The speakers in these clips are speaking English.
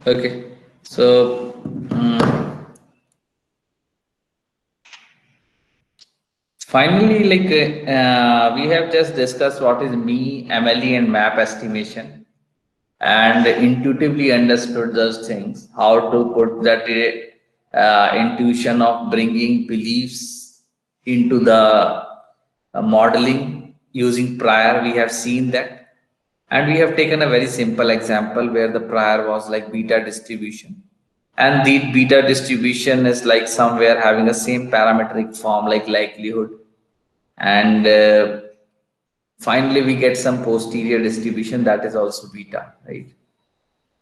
Okay. So, finally, we have just discussed what is MLE, and map estimation, and intuitively understood those things, how to put that intuition of bringing beliefs into the modeling using prior. We have seen that, and we have taken a very simple example where the prior was like beta distribution, and the beta distribution is like somewhere having the same parametric form like likelihood, and finally we get some posterior distribution that is also beta, right?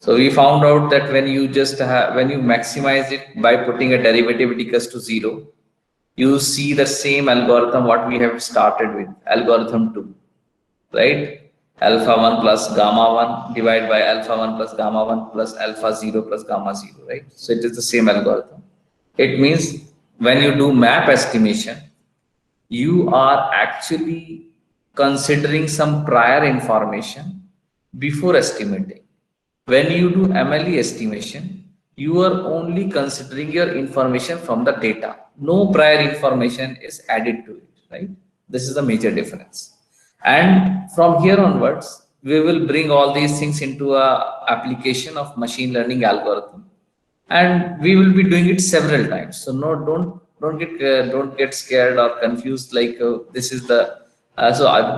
So we found out that when you just when you maximize it by putting a derivative equals to 0, you see the same algorithm what we have started with, algorithm 2, right? Alpha 1 plus gamma 1 divided by alpha 1 plus gamma 1 plus alpha 0 plus gamma 0, right? So it is the same algorithm. It means when you do map estimation, you are actually considering some prior information before estimating. When you do MLE estimation, you are only considering your information from the data. No prior information is added to it, right? This is the major difference. And from here onwards, we will bring all these things into a application of machine learning algorithm, and we will be doing it several times. So no, don't get scared or confused like this is the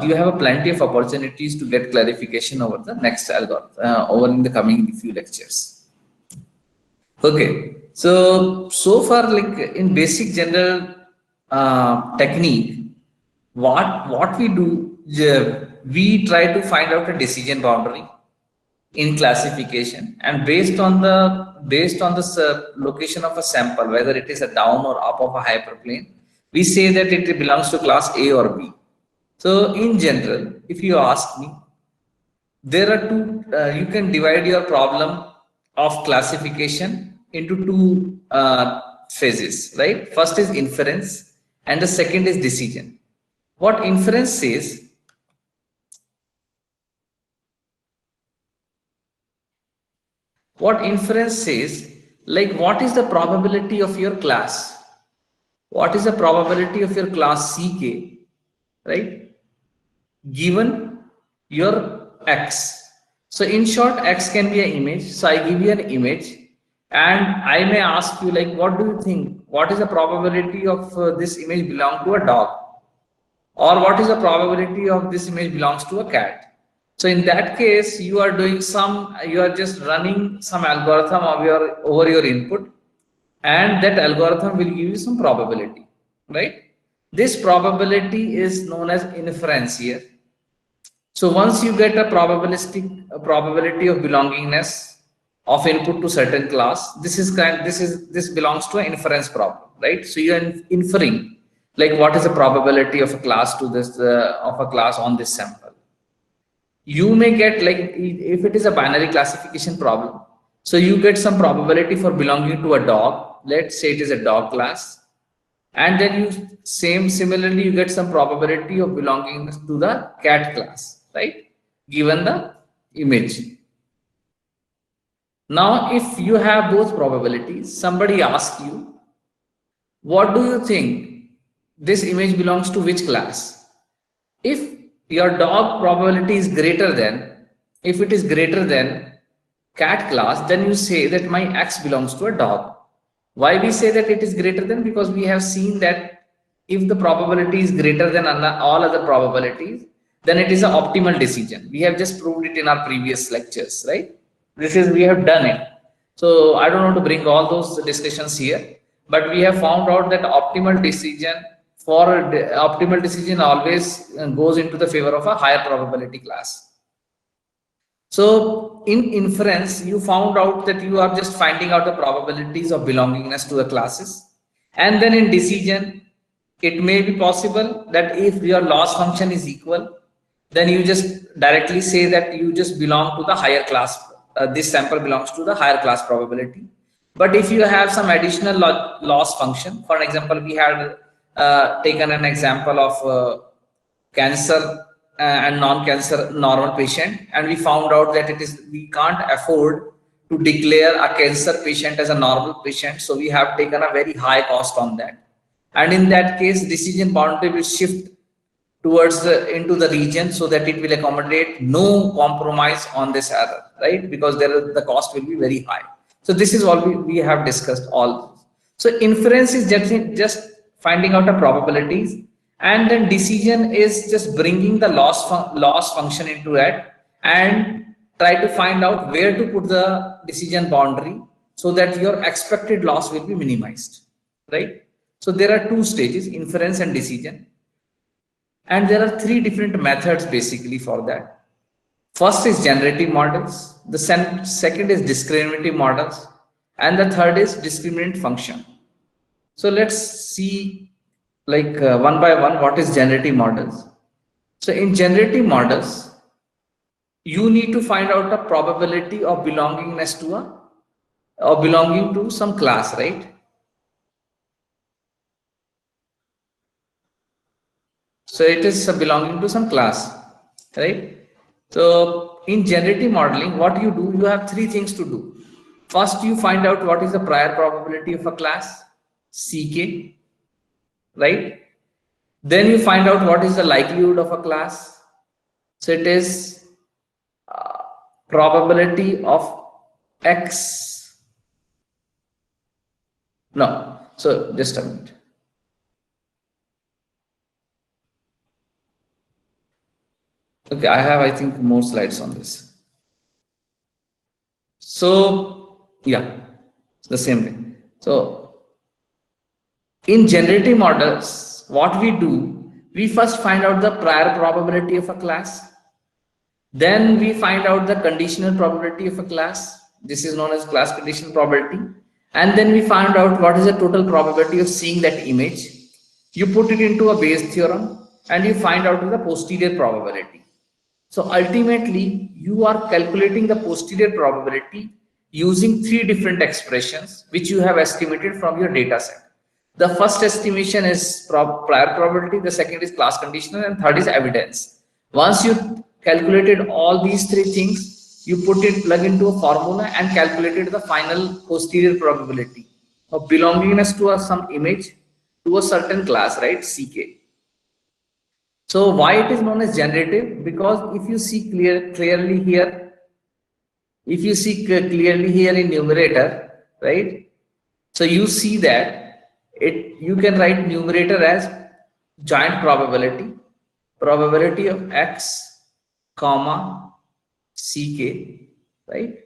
you have a plenty of opportunities to get clarification over the next algorithm over in the coming few lectures. Okay, so far, like in basic general technique, what we do, we try to find out a decision boundary in classification, and based on the location of a sample, whether it is a down or up of a hyperplane, we say that it belongs to class A or B. So in general, if you ask me, there are two, you can divide your problem of classification into two phases, right? First is inference and the second is decision. What inference says, like what is the probability of your class? What is the probability of your class CK, right? Given your X. So in short, X can be an image. So I give you an image and I may ask you like, what do you think? What is the probability of this image belong to a dog? Or what is the probability of this image belongs to a cat? So in that case, you are doing you are just running some algorithm of over your input, and that algorithm will give you some probability, right? This probability is known as inference here. So once you get a probability of belongingness of input to certain class, this belongs to an inference problem, right? So you are inferring like what is the probability of a class to this of a class on this sample. You may get like, if it is a binary classification problem, so you get some probability for belonging to a dog. Let's say it is a dog class, and then you similarly you get some probability of belonging to the cat class, right? Given the image. Now, if you have both probabilities, somebody asks you, what do you think this image belongs to which class? If your dog probability is greater than, if it is greater than cat class, then you say that my X belongs to a dog. Why we say that it is greater than? Because we have seen that if the probability is greater than all other probabilities, then it is an optimal decision. We have just proved it in our previous lectures, right? We have done it. So I don't want to bring all those discussions here, but we have found out that optimal decision always goes into the favor of a higher probability class. So in inference, you found out that you are just finding out the probabilities of belongingness to the classes. And then in decision, it may be possible that if your loss function is equal, then you just directly say that you just belong to the higher class. This sample belongs to the higher class probability. But if you have some additional loss function, for example, we had taken an example of cancer and non-cancer normal patient, and we found out that we can't afford to declare a cancer patient as a normal patient. So we have taken a very high cost on that. And in that case, decision boundary will shift towards into the region so that it will accommodate no compromise on this error, right? Because the cost will be very high. So this is all we have discussed all. So inference is just finding out the probabilities, and then decision is just bringing the loss function into it and try to find out where to put the decision boundary so that your expected loss will be minimized, right? So there are two stages, inference and decision. And there are three different methods basically for that. First is generative models. The second is discriminative models. And the third is discriminant function. So let's see like one by one what is generative models. So in generative models, you need to find out the probability of belongingness to or belonging to some class, right? So it is belonging to some class, right? So in generative modeling, what you do, you have three things to do. First, you find out what is the prior probability of a class, CK, right? Then you find out what is the likelihood of a class. So it is probability of X. No, so just a minute. Okay, I think more slides on this. So yeah, it's the same thing. So in generative models, what we do, we first find out the prior probability of a class. Then we find out the conditional probability of a class. This is known as class conditional probability. And then we find out what is the total probability of seeing that image. You put it into a Bayes theorem and you find out the posterior probability. So ultimately, you are calculating the posterior probability using three different expressions, which you have estimated from your data set. The first estimation is prior probability, the second is class conditional, and third is evidence. Once you calculated all these three things, you plug into a formula and calculated the final posterior probability of belongingness to some image to a certain class, right? CK. So why it is known as generative? Because if you see clearly here, if you see clearly here in numerator, right? So you see that you can write numerator as joint probability of X, comma, CK, right?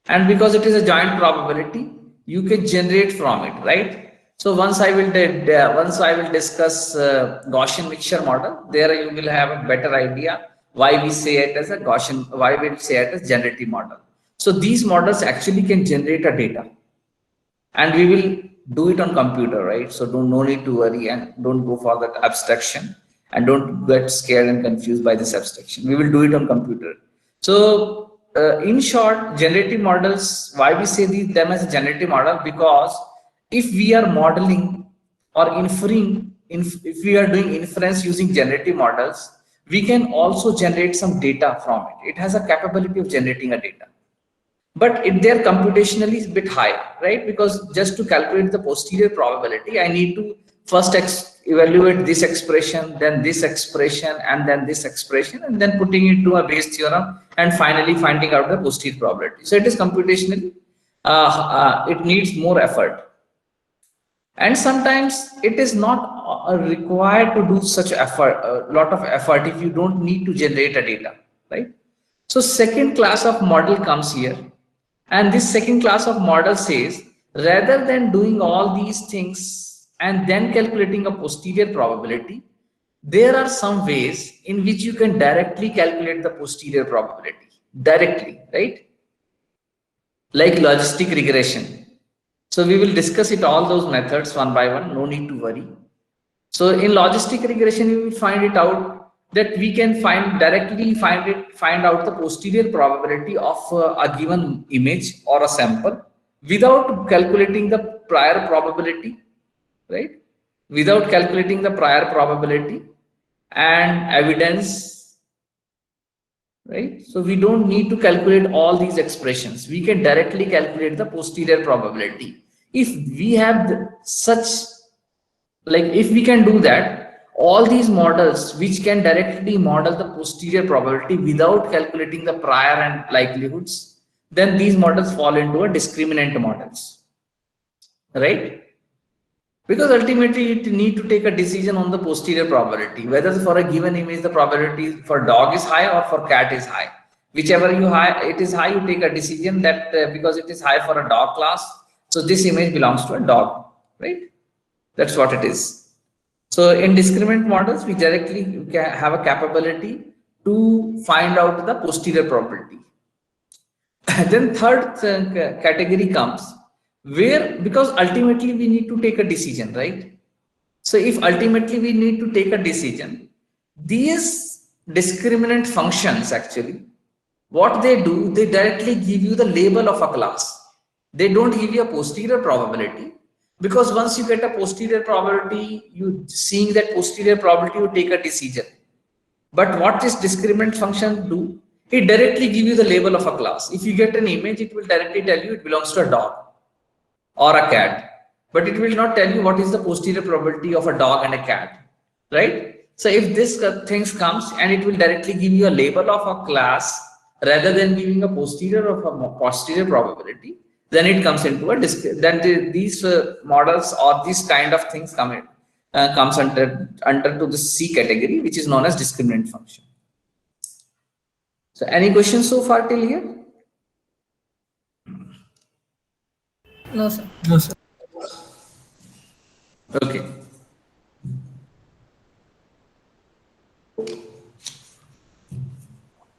And because it is a joint probability, you can generate from it, right? So once I will discuss Gaussian mixture model, there you will have a better idea why we say it as a Gaussian, why we say it as generative model. So these models actually can generate a data, and we will do it on computer, right? So no need to worry and don't go for that abstraction and don't get scared and confused by this abstraction. We will do it on computer. So in short, generative models, why we say them as a generative model? Because if we are modeling or inferring, if we are doing inference using generative models, we can also generate some data from it. It has a capability of generating a data, but their computationally is a bit higher, right? Because just to calculate the posterior probability, I need to first evaluate this expression, then this expression, and then this expression, and then putting it to a Bayes theorem, and finally finding out the posterior probability. So it is computationally, it needs more effort. And sometimes it is not required to do such effort, a lot of effort, if you don't need to generate a data, right? So second class of model comes here, and this second class of model says, rather than doing all these things and then calculating a posterior probability, there are some ways in which you can directly calculate the posterior probability directly, right? Like logistic regression. So we will discuss all those methods one by one, no need to worry. So in logistic regression, you will find it out that we can directly find out the posterior probability of a given image or a sample without calculating the prior probability, right? Without calculating the prior probability and evidence, right? So we don't need to calculate all these expressions. We can directly calculate the posterior probability. If we have such, like if we can do that, all these models which can directly model the posterior probability without calculating the prior and likelihoods, then these models fall into a discriminant models, right? Because ultimately it need to take a decision on the posterior probability, whether for a given image the probability for dog is high or for cat is high. Whichever it is high, you take a decision that because it is high for a dog class, so this image belongs to a dog, right? That's what it is. So in discriminant models, we directly have a capability to find out the posterior probability. Then third category comes where, because ultimately we need to take a decision, right? So if ultimately we need to take a decision, these discriminant functions actually, what they do, they directly give you the label of a class. They don't give you a posterior probability, because once you get a posterior probability, you seeing that posterior probability, you take a decision. But what this discriminant function do? It directly give you the label of a class. If you get an image, it will directly tell you it belongs to a dog or a cat, but it will not tell you what is the posterior probability of a dog and a cat, right? So if this things comes, and it will directly give you a label of a class rather than giving a posterior of a posterior probability, then it comes into a these models or these kind of things comes under to the C category, which is known as discriminant function. So any questions so far till here? No, sir. No, sir. Okay.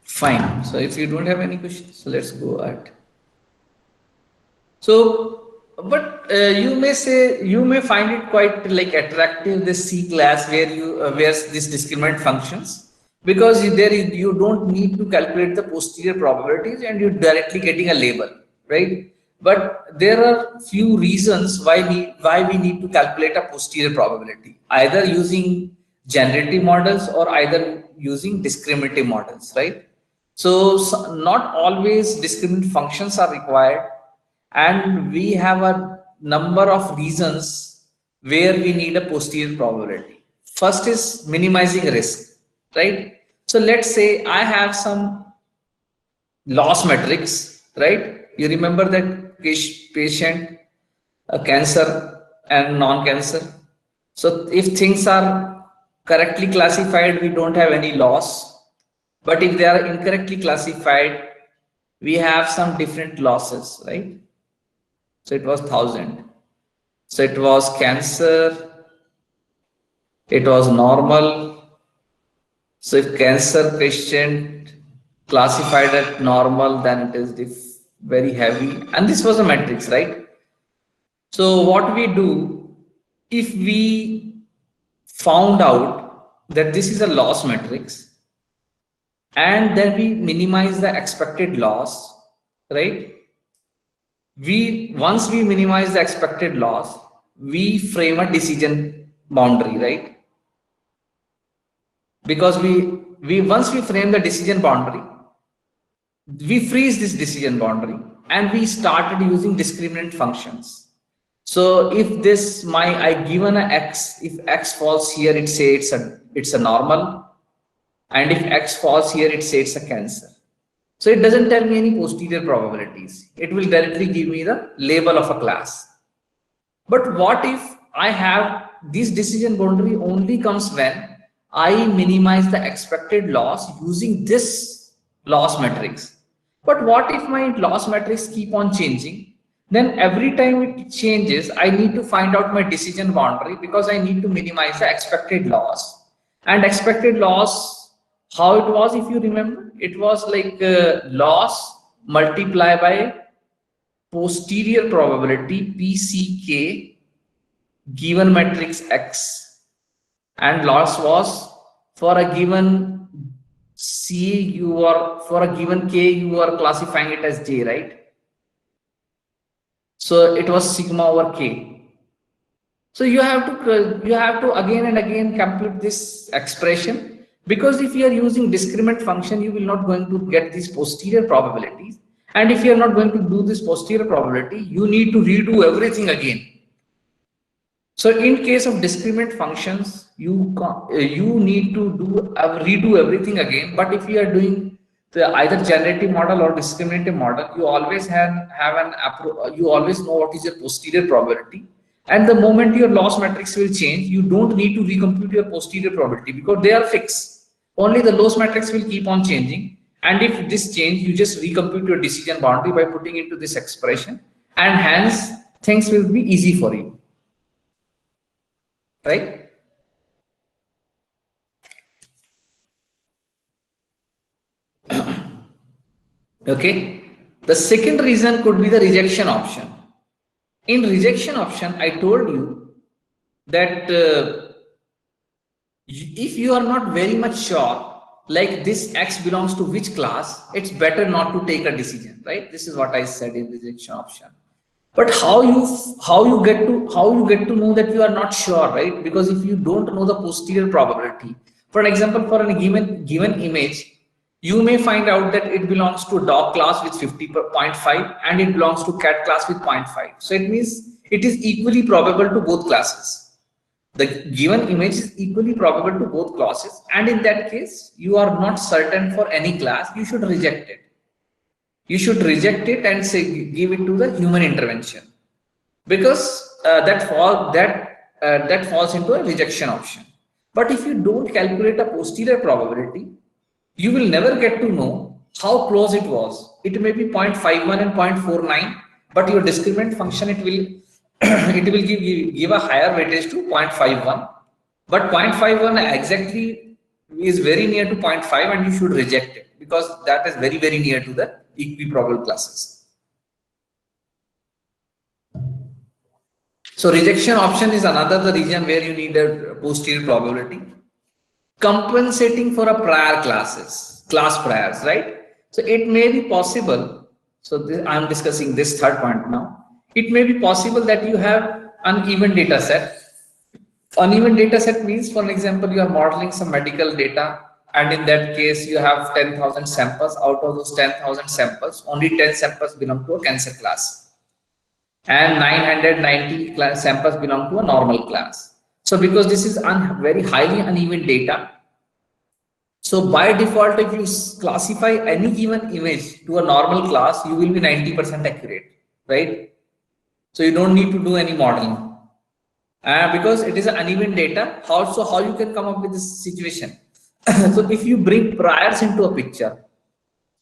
Fine. So if you don't have any questions, let's go ahead. So, but you may say, you may find it quite like attractive, this C class where where this discriminant functions, because you don't need to calculate the posterior probabilities and you're directly getting a label, right? But there are few reasons why we need to calculate a posterior probability, either using generative models or either using discriminative models, right? So not always discriminant functions are required, and we have a number of reasons where we need a posterior probability. First is minimizing risk, right? So let's say I have some loss matrix, right? You remember that patient, cancer and non-cancer. So if things are correctly classified, we don't have any loss. But if they are incorrectly classified, we have some different losses, right? So it was 1000. So it was cancer, it was normal. So if cancer patient classified at normal, then it is very heavy. And this was a matrix, right? So what we do, if we found out that this is a loss matrix, and then we minimize the expected loss, right? Once we minimize the expected loss, we frame a decision boundary, right? Because once we frame the decision boundary, we freeze this decision boundary and we started using discriminant functions. So if this I given a x, if x falls here, it say it's a normal, and if x falls here, it say it's a cancer. So it doesn't tell me any posterior probabilities. It will directly give me the label of a class. But what if I have this decision boundary only comes when I minimize the expected loss using this loss matrix. But what if my loss matrix keep on changing? Then every time it changes, I need to find out my decision boundary, because I need to minimize the expected loss. And expected loss, how it was, if you remember, it was like loss multiplied by posterior probability PCK given matrix X, and loss was for a given C, you are for a given K, you are classifying it as J, right? So it was sigma over K. So you have to again and again compute this expression, Because if you are using discriminant function, you will not going to get these posterior probabilities. And if you are not going to do this posterior probability, you need to redo everything again. So in case of discriminant functions, you need to redo everything again. But if you are doing the either generative model or discriminative model, you always you always know what is your posterior probability. And the moment your loss matrix will change, you don't need to recompute your posterior probability because they are fixed. Only the loss matrix will keep on changing. And if this change, you just recompute your decision boundary by putting into this expression, and hence things will be easy for you. Right? Okay. The second reason could be the rejection option. In rejection option, I told you that if you are not very much sure, like this X belongs to which class, it's better not to take a decision, right? This is what I said in rejection option. But how you get to know that you are not sure, right? Because if you don't know the posterior probability, for example, for a given image, you may find out that it belongs to dog class with 50.5 and it belongs to cat class with 0.5. So it means it is equally probable to both classes. The given image is equally probable to both classes, and in that case, you are not certain for any class, you should reject it. You should reject it and say give it to the human intervention, because that falls into a rejection option. But if you don't calculate a posterior probability, you will never get to know how close it was. It may be 0.51 and 0.49, but your discriminant function it will give a higher weightage to 0.51. But 0.51 exactly is very near to 0.5, and you should reject it because that is very, very near to the equiprobable classes. So rejection option is another region where you need a posterior probability. Compensating for a class priors, right? So it may be possible. So I'm discussing this third point now. It may be possible that you have uneven data set. Uneven data set means, for example, you are modeling some medical data, and in that case, you have 10,000 samples. Out of those 10,000 samples, only 10 samples belong to a cancer class, and 990 samples belong to a normal class. So because this is very highly uneven data, so by default, if you classify any given image to a normal class, you will be 90% accurate, right? So you don't need to do any modeling. Because it is uneven data, how you can come up with this situation? So if you bring priors into a picture,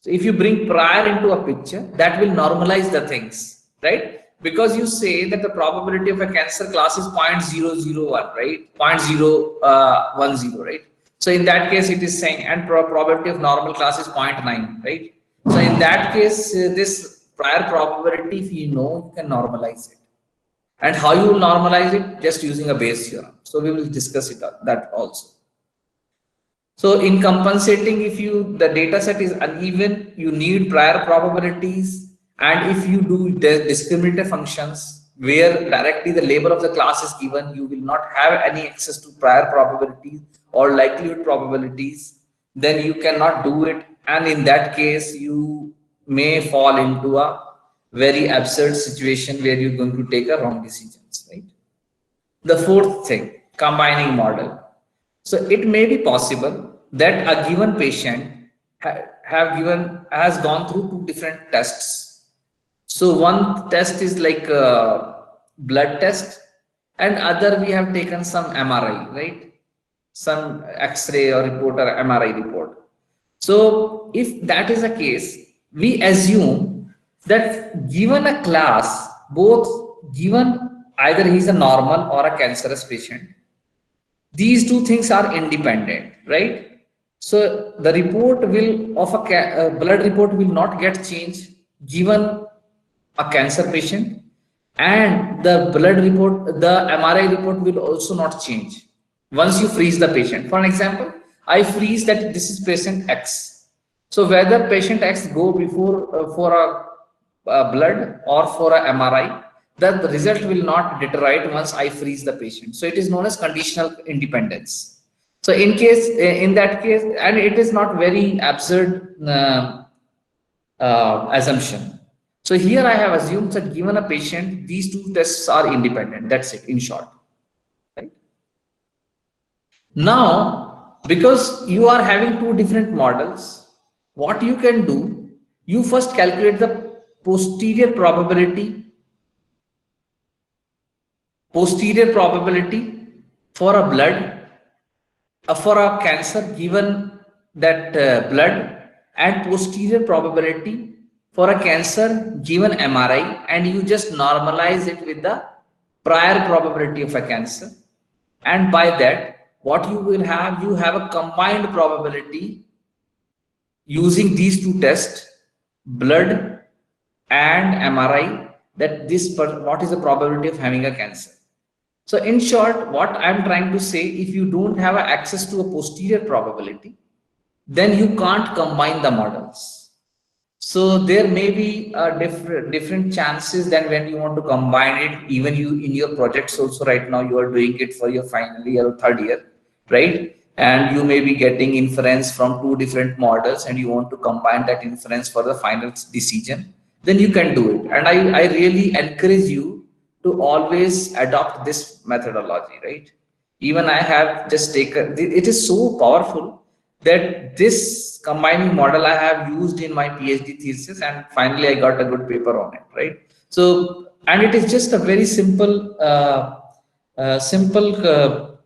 that will normalize the things, right? Because you say that the probability of a cancer class is 0.001, right? 0.010, right? So in that case, it is saying, and probability of normal class is 0.9, right? So in that case, this prior probability, if you know, you can normalize it. And how you will normalize it? Just using a Bayes theorem. So we will discuss that also. So in compensating, if the data set is uneven, you need prior probabilities. And if you do the discriminative functions where directly the label of the class is given, you will not have any access to prior probabilities or likelihood probabilities, then you cannot do it. And in that case, you may fall into a very absurd situation where you're going to take a wrong decisions, right? The fourth thing, combining model. So it may be possible that a given patient has gone through two different tests. So one test is like a blood test, and other we have taken some MRI, right? Some X-ray or report or MRI report. So if that is the case, we assume that given a class, given either he's a normal or a cancerous patient, these two things are independent, right? So the report of a blood report will not get changed given a cancer patient, and the blood report, the MRI report will also not change once you freeze the patient. For example, I freeze that this is patient X. So whether patient X go before for a blood or for a MRI, the result will not deteriorate once I freeze the patient. So it is known as conditional independence. So in that case, and it is not very absurd assumption. So here I have assumed that given a patient, these two tests are independent. That's it, in short. Right? Now, because you are having two different models, what you can do, you first calculate the posterior probability for a blood for a cancer given that blood, and posterior probability for a cancer given MRI, and you just normalize it with the prior probability of a cancer, and by that what you have a combined probability using these two tests, blood and MRI, that what is the probability of having a cancer. So in short, what I'm trying to say, if you don't have access to a posterior probability, then you can't combine the models. So there may be different chances than when you want to combine it. Even you in your projects also right now, you are doing it for your final year or third year, right? And you may be getting inference from two different models and you want to combine that inference for the final decision, then you can do it. And I really encourage you to always adopt this methodology, right? Even I have just taken, it is so powerful that this combining model I have used in my PhD thesis, and finally I got a good paper on it, right? So, and it is just a very simple,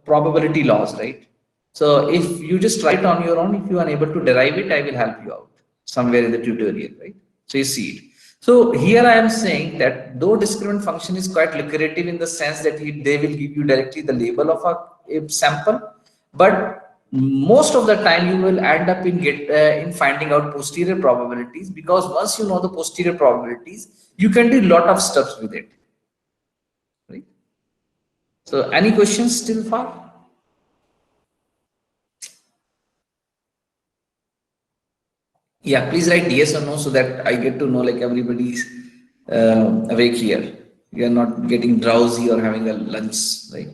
probability laws, right? So if you just try it on your own, if you are able to derive it, I will help you out somewhere in the tutorial, right? So you see it. So here I am saying that though discriminant function is quite lucrative in the sense that they will give you directly the label of a sample, but most of the time you will end up in finding out posterior probabilities, because once you know the posterior probabilities, you can do a lot of stuff with it, right? So any questions still far? Yeah, please write yes or no so that I get to know like everybody's awake here. You are not getting drowsy or having a lunch, right?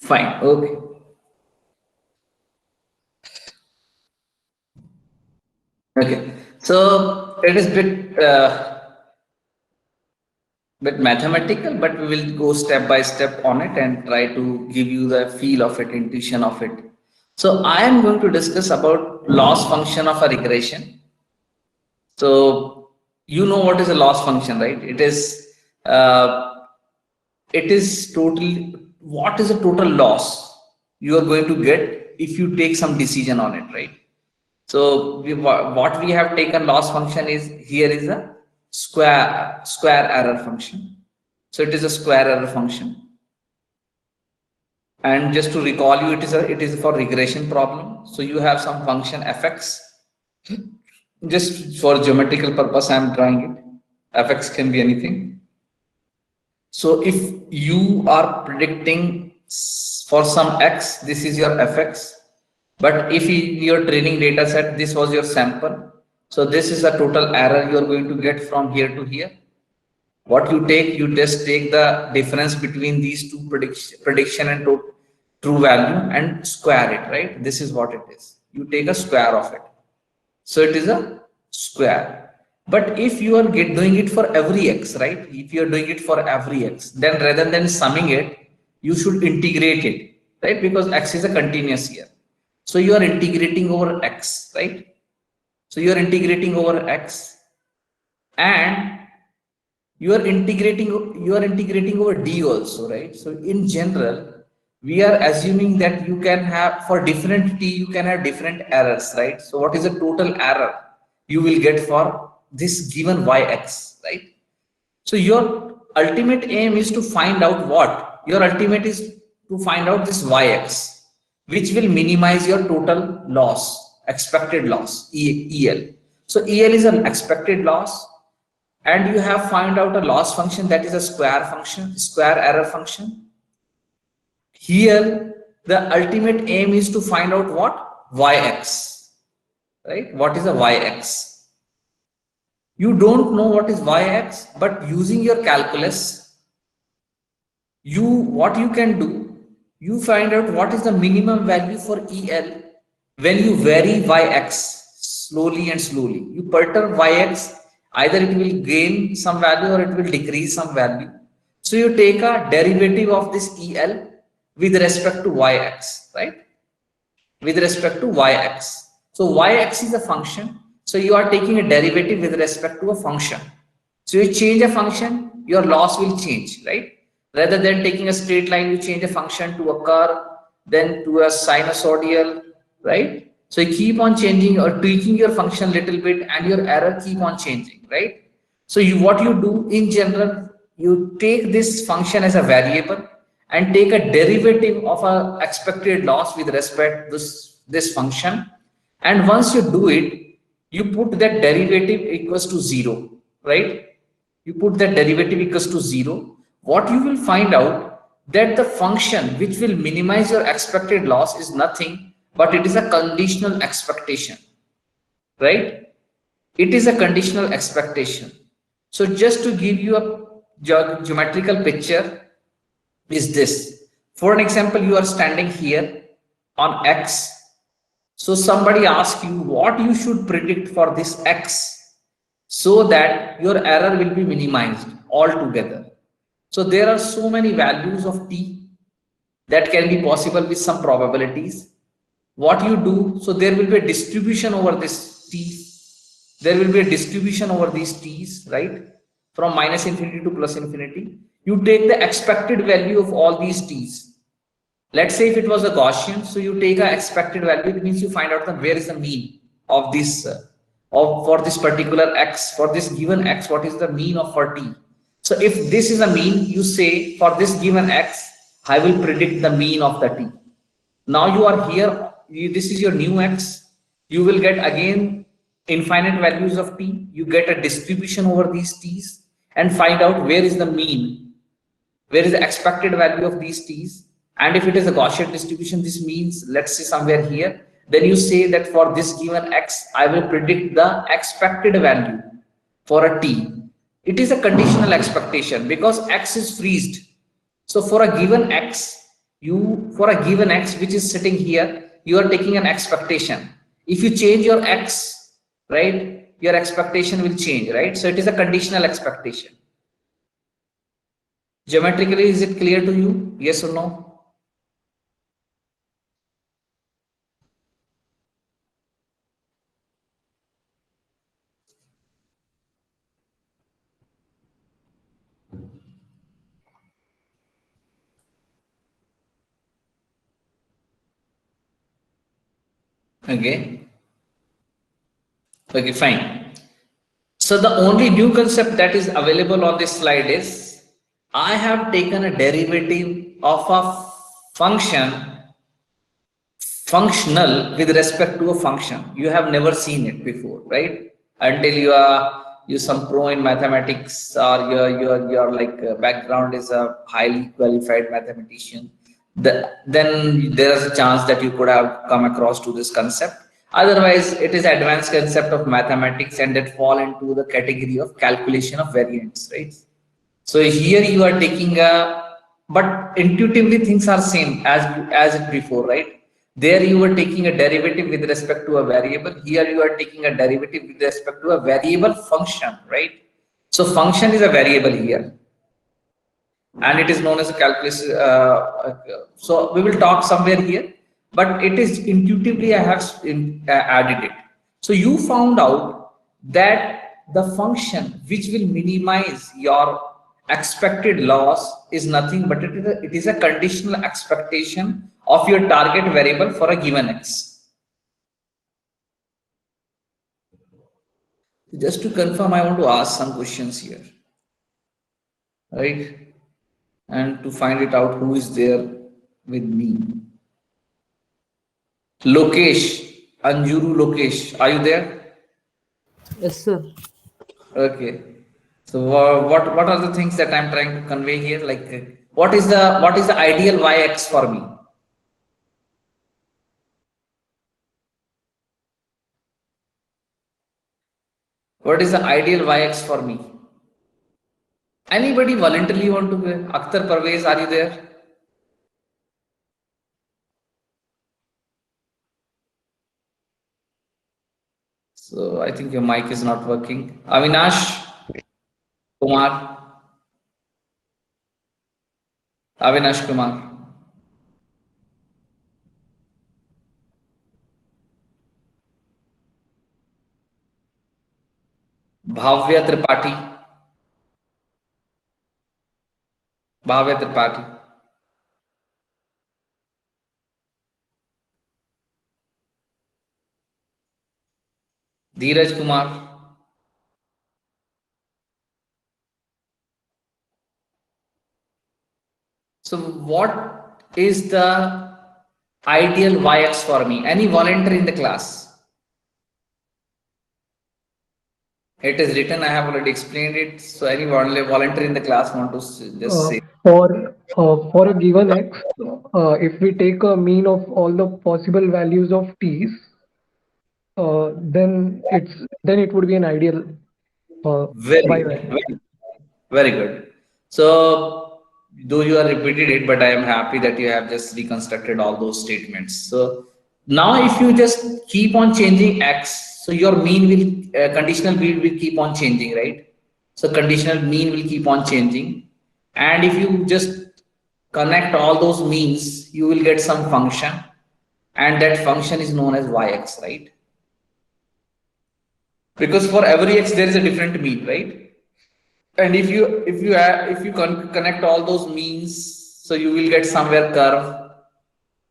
Fine. Okay. Okay. So it is bit mathematical, but we will go step by step on it and try to give you the feel of it, intuition of it. So I am going to discuss about loss function of a regression. So you know what is a loss function, right? It is totally, what is a total loss you are going to get if you take some decision on it, right? So what we have taken loss function is, here is a square error function. So it is a square error function. And just to recall you, it is for regression problem. So you have some function fx. Just for geometrical purpose, I am drawing it. Fx can be anything. So if you are predicting for some x, this is your fx. But if in your training data set, this was your sample. So this is the total error you are going to get from here to here. What you take, you just take the difference between these two prediction and true value and square it, right? This is what it is. You take a square of it. So it is a square. But if you are doing it for every x, right? If you are doing it for every x, then rather than summing it, you should integrate it, right? Because x is a continuous here. So you are integrating over x, right? So you are integrating over x, and you are integrating over d also, right? So in general, we are assuming that you can have, for different t, you can have different errors, right? So what is the total error you will get for this given yx, right? So your ultimate aim is to find out what? Your ultimate is to find out this yx, which will minimize your total loss, expected loss, EL. So EL is an expected loss, and you have find out a loss function that is a square function, square error function. Here, the ultimate aim is to find out what? Yx, right? What is the Yx? You don't know what is yx, but using your calculus, what you can do, you find out what is the minimum value for EL when you vary yx slowly and slowly. You perturb yx, either it will gain some value or it will decrease some value. So you take a derivative of this EL with respect to yx, right? With respect to yx. So yx is a function. So you are taking a derivative with respect to a function. So you change a function, your loss will change, right? Rather than taking a straight line, you change a function to a curve, then to a sinusoidal, right? So you keep on changing or tweaking your function little bit and your error keep on changing, right? So what you do in general, you take this function as a variable and take a derivative of a expected loss with respect to this function. And once you do it, you put that derivative equals to 0, right? You put that derivative equals to 0. What you will find out that the function which will minimize your expected loss is nothing, but it is a conditional expectation, right? It is a conditional expectation. So just to give you a geometrical picture is this. For an example, you are standing here on X. So somebody asks you what you should predict for this X so that your error will be minimized altogether. So there are so many values of T that can be possible with some probabilities. What you do, so there will be a distribution over this T. There will be a distribution over these T's, right? From minus infinity to plus infinity. You take the expected value of all these T's. Let's say if it was a Gaussian, so you take an expected value, it means you find out where is the mean of this, for this particular X, for this given X, what is the mean of for T. So if this is a mean, you say for this given X, I will predict the mean of the T. Now you are here, this is your new X, you will get again infinite values of T, you get a distribution over these T's and find out where is the mean, where is the expected value of these T's. And if it is a Gaussian distribution, this means, let's say somewhere here, then you say that for this given X, I will predict the expected value for a T. It is a conditional expectation because X is freezed. So for a given X, for a given X which is sitting here, you are taking an expectation. If you change your X, right, your expectation will change, right? So it is a conditional expectation. Geometrically, is it clear to you? Yes or no? Okay. Okay, fine. So the only new concept that is available on this slide is I have taken a derivative of a functional with respect to a function. You have never seen it before, right? Until you some pro in mathematics or your like background is a highly qualified mathematician. Then there is a chance that you could have come across to this concept. Otherwise, it is advanced concept of mathematics and that fall into the category of calculation of variance, right? So here you are taking but intuitively things are same as it before, right? There you were taking a derivative with respect to a variable. Here you are taking a derivative with respect to a variable function, right? So function is a variable here, and it is known as a calculus. So we will talk somewhere here, but it is intuitively I have added it. So you found out that the function which will minimize your expected loss is nothing but it is a conditional expectation of your target variable for a given X. Just to confirm, I want to ask some questions here, right? And to find it out who is there with me. Lokesh, Anjuru Lokesh, are you there? Yes, sir. Okay. So what are the things that I'm trying to convey here? Like what is the ideal yx for me? What is the ideal yx for me? Anybody voluntarily want to give? Akhtar, Parvez, are you there? So I think your mic is not working. Avinash Kumar. Avinash Kumar. Bhavya Tripathi. Bhavya Tripathi. Dheeraj Kumar. So what is the ideal yx for me? Any volunteer in the class? It is written, I have already explained it. So any volunteer in the class want to just say. For a given x, if we take a mean of all the possible values of t's, then it would be an ideal Very y good. value. Very good. So, though you are repeated it, but I am happy that you have just reconstructed all those statements. So, now if you just keep on changing x, so your mean will, conditional mean will keep on changing, right? So, conditional mean will keep on changing. And if you just connect all those means, you will get some function. And that function is known as yx, right? Because for every x, there is a different mean, right? And if you connect all those means, so you will get somewhere curve,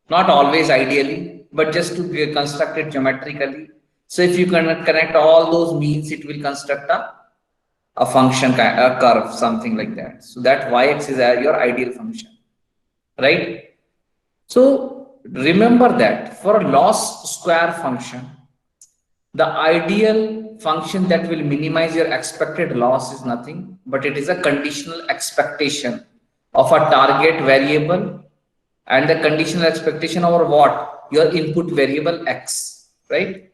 not always ideally, but just to construct it geometrically. So if you connect all those means, it will construct a function, a curve, something like that. So that yx is your ideal function, right? So remember that for a loss square function, the ideal function that will minimize your expected loss is nothing, but it is a conditional expectation of a target variable, and the conditional expectation over what? Your input variable x, right?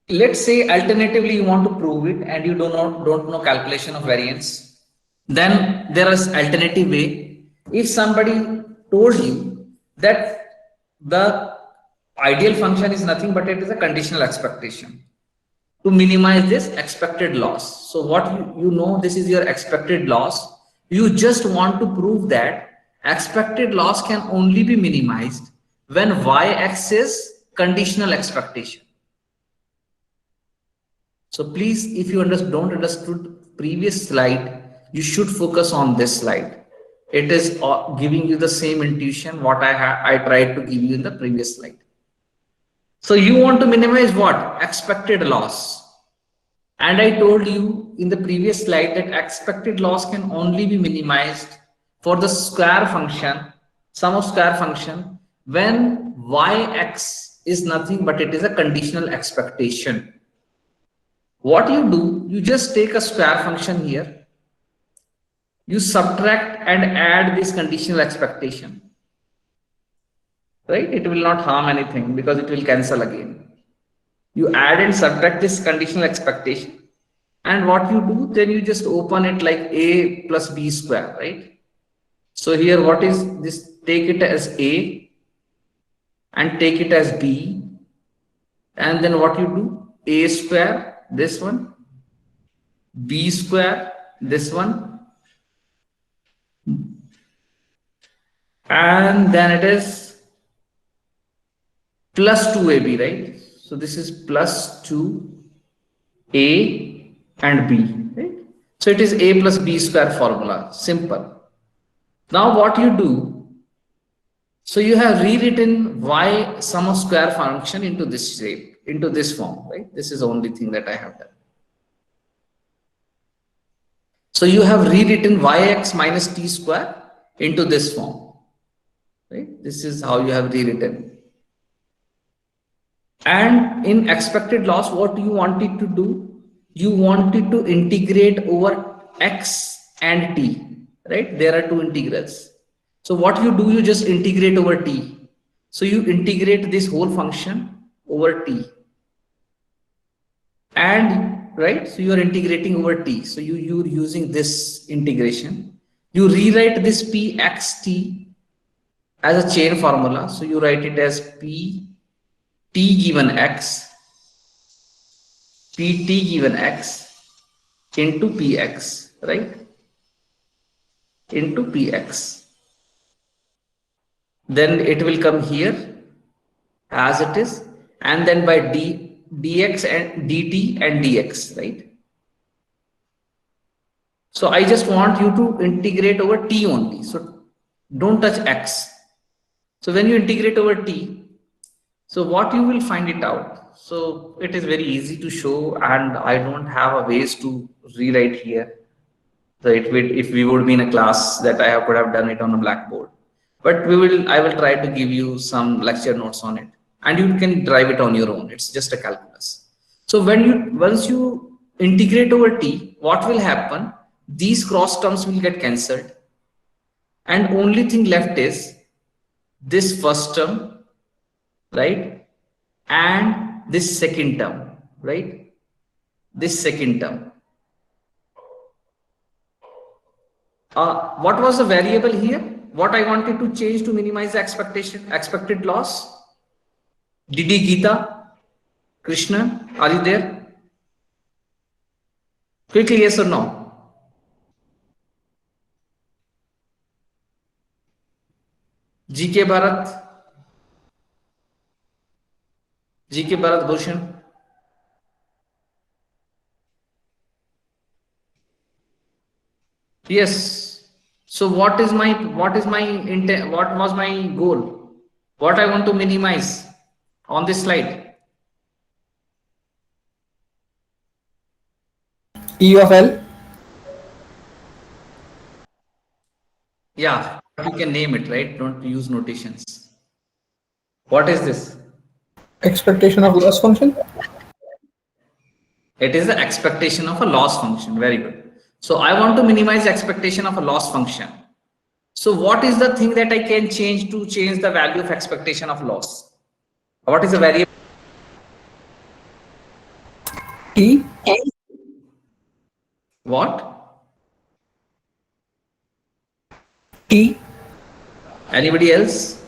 Let's say alternatively you want to prove it and you don't know calculation of variance. Then there is alternative way. If somebody told you that the ideal function is nothing but it is a conditional expectation to minimize this expected loss. So what you know, this is your expected loss. You just want to prove that expected loss can only be minimized when yx is conditional expectation. So please, if you don't understood previous slide, you should focus on this slide. It is giving you the same intuition what I tried to give you in the previous slide. So you want to minimize what? Expected loss. And I told you in the previous slide that expected loss can only be minimized for the square function, sum of square function, when yx is nothing but it is a conditional expectation. What you do, you just take a square function here, you subtract and add this conditional expectation, right? It will not harm anything because it will cancel again. You add and subtract this conditional expectation, and what you do, then you just open it like a plus b square, right? So here, what is this? Take it as a and take it as b, and then what you do? A square, this one, b square, this one, and then it is plus 2ab, right? So this is plus 2a and b, right? So it is a plus b square formula, simple. Now what you do, so you have rewritten y sum of square function into this shape, into this form, right? This is the only thing that I have done. So you have rewritten yx minus t square into this form, right? This is how you have rewritten. And in expected loss, what you wanted to do? You wanted to integrate over x and t, right? There are two integrals. So what you do, you just integrate over t. So you integrate this whole function over t. and right, so you are integrating over t. So you're using this integration. You rewrite this pxt as a chain formula. So you write it as p t given x, pt given x into px, right? Into px. Then it will come here as it is, and then by dx and dt and dx, right? So I just want you to integrate over t only. So don't touch x. So when you integrate over t, so what you will find it out. So it is very easy to show, and I don't have a ways to rewrite here. So if we would be in a class that I could have done it on a blackboard, but I will try to give you some lecture notes on it, and you can drive it on your own. It's just a calculus. So once you integrate over t, what will happen? These cross terms will get cancelled, and only thing left is this first term, right? And this second term, right? This second term. What was the variable here? What I wanted to change to minimize the expected loss? Didi, Geeta, Krishna, are you there? Quickly, yes or no? GK Bharat, GK Bharat Bhushan. Yes. So what is my intent? What was my goal? What I want to minimize on this slide? E of L. Yeah, you can name it, right? Don't use notations. What is this? Expectation of loss function. It is the expectation of a loss function. Very good. So I want to minimize the expectation of a loss function. So what is the thing that I can change to change the value of expectation of loss? What is the variable? T. What? T. Anybody else?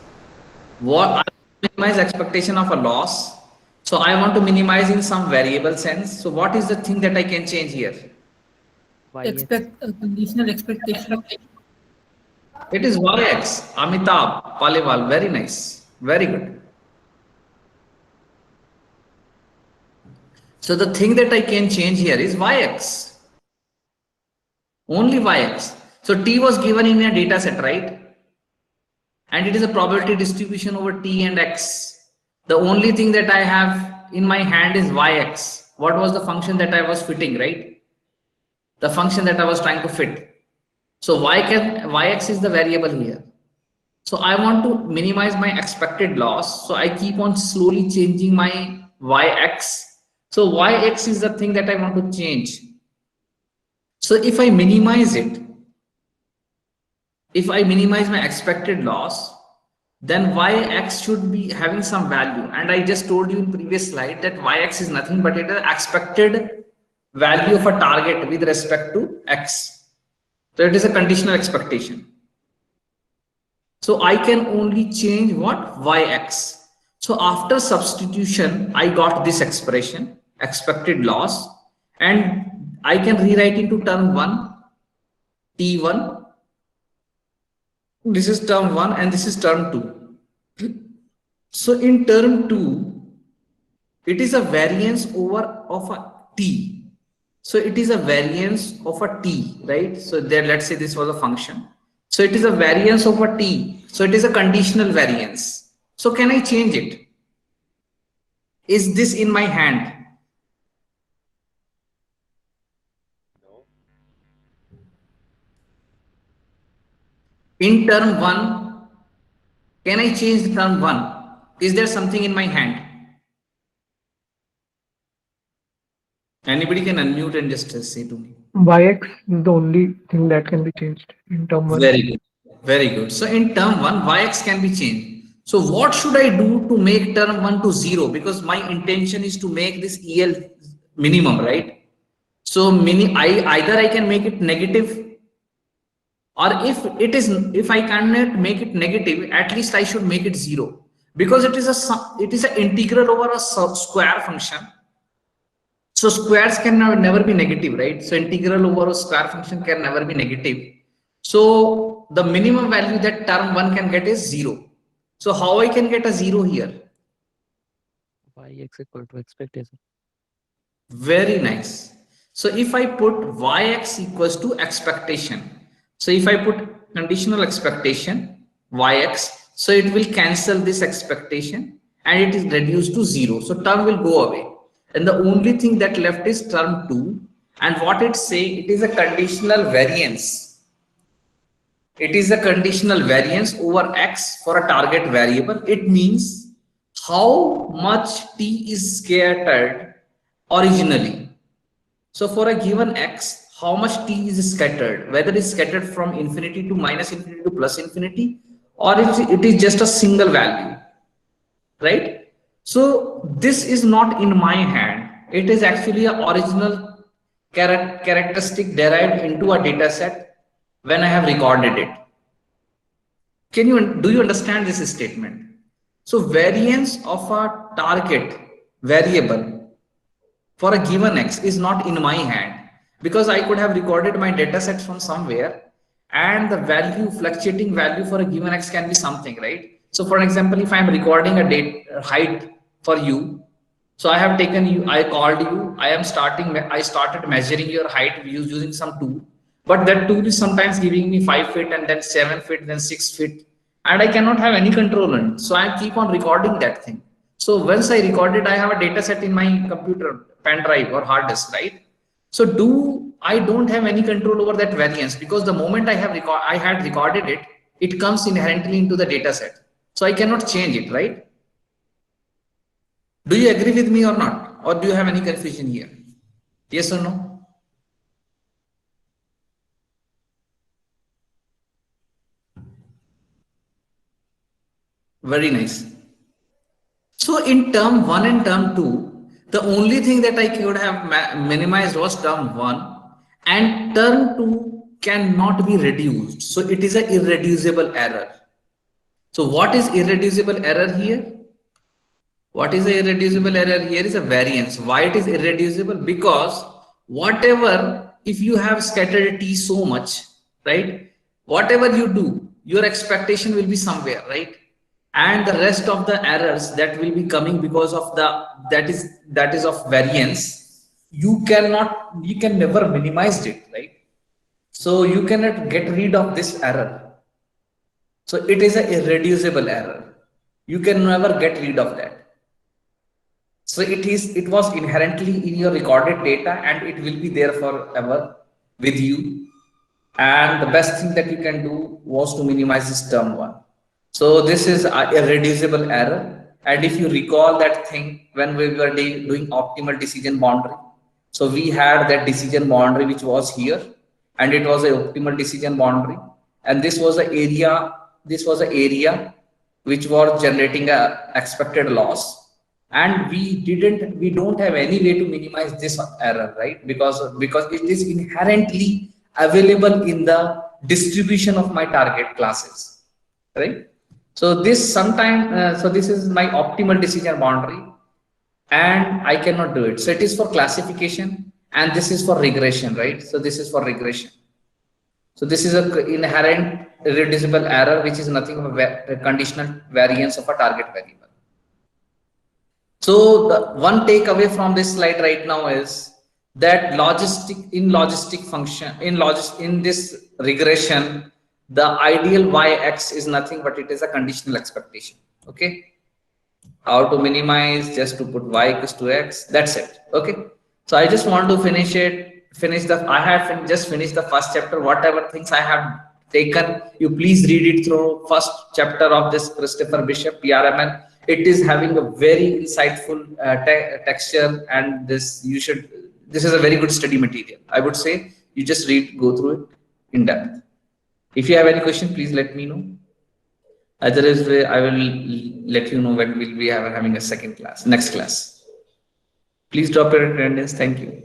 What I minimize expectation of a loss. So I want to minimize in some variable sense. So what is the thing that I can change here? Expect a conditional expectation. It is Yx. Amitabh Paliwal. Very nice. Very good. So the thing that I can change here is Yx. Only Yx. So T was given in a data set, right? And it is a probability distribution over T and X. The only thing that I have in my hand is Yx. What was the function that I was fitting, right? The function that I was trying to fit. So Yx is the variable here. So I want to minimize my expected loss. So I keep on slowly changing my Yx. So Yx is the thing that I want to change. So if I minimize it, if I minimize my expected loss, then Yx should be having some value. And I just told you in previous slide that Yx is nothing but it is expected value of a target with respect to X. So it is a conditional expectation. So I can only change what? Yx. So after substitution, I got this expression, expected loss, and I can rewrite into term 1, T1. This is term 1 and this is term 2. So in term 2, it is a variance over of a T. So it is a variance of a T, right? So there, let's say this was a function. So it is a variance of a T. So it is a conditional variance. So can I change it? Is this in my hand? In term 1, can I change the term 1? Is there something in my hand? Anybody can unmute and just say to me. Yx is the only thing that can be changed in term 1. Very good. Very good. So in term 1, Yx can be changed. So what should I do to make term 1 to 0? Because my intention is to make this EL minimum, right? So either I can make it negative, or if I cannot make it negative, at least I should make it 0, because it is an integral over a square function. So squares can never be negative, right? So integral over a square function can never be negative. So the minimum value that term 1 can get is 0. So how I can get a 0 here? Yx equal to expectation. Very nice. So if I put yx equals to expectation, so if I put conditional expectation yx, so it will cancel this expectation and it is reduced to 0. So term will go away. And the only thing that left is term 2. And what it say, it is a conditional variance. It is a conditional variance over x for a target variable. It means how much t is scattered originally. So for a given x, how much t is scattered, whether it's scattered from infinity to minus infinity to plus infinity, or it is just a single value, right? So this is not in my hand. It is actually an original characteristic derived into a data set when I have recorded it. Do you understand this statement? So variance of a target variable for a given x is not in my hand, because I could have recorded my data set from somewhere, and the value, fluctuating value for a given x can be something, right? So for example, if I'm recording a height for you, so I have taken you, I called you, I started measuring your height using some tool, but that tool is sometimes giving me 5 feet and then 7 feet, then 6 feet, and I cannot have any control on it. So I keep on recording that thing. So once I record it, I have a data set in my computer, pen drive or hard disk, right? So I don't have any control over that variance, because the moment I had recorded it, it comes inherently into the data set. So I cannot change it, right? Do you agree with me or not? Or do you have any confusion here? Yes or no? Very nice. So in term 1 and term 2, the only thing that I could have minimized was term 1, and term 2 cannot be reduced. So it is an irreducible error. So what is irreducible error here? What is the irreducible error here is a variance. Why it is irreducible? Because whatever, if you have scattered t so much, right? Whatever you do, your expectation will be somewhere, right? And the rest of the errors that will be coming because of that is of variance, you can never minimize it, right? So you cannot get rid of this error. So it is an irreducible error. You can never get rid of that. So it was inherently in your recorded data, and it will be there forever with you. And the best thing that you can do was to minimize this term 1. So this is a irreducible error. And if you recall that thing when we were doing optimal decision boundary, so we had that decision boundary which was here, and it was an optimal decision boundary, and this was the area. This was the area which was generating a expected loss. And we don't have any way to minimize this error, right? Because it is inherently available in the distribution of my target classes, right? So this is my optimal decision boundary, and I cannot do it. So it is for classification, and this is for regression, right? So this is for regression. So this is an inherent irreducible error, which is nothing but a conditional variance of a target variable. So the one takeaway from this slide right now is that in this regression, the ideal yx is nothing but it is a conditional expectation. Okay. How to minimize? Just to put y equals to x. That's it. Okay. So I just want to I have just finished the first chapter. Whatever things I have taken, you please read it through. First chapter of this Christopher Bishop PRML. It is having a very insightful texture, and this is a very good study material. I would say you just go through it in depth. If you have any question, please let me know. Otherwise, I will let you know when we'll be having a next class. Please drop your attendance. Thank you.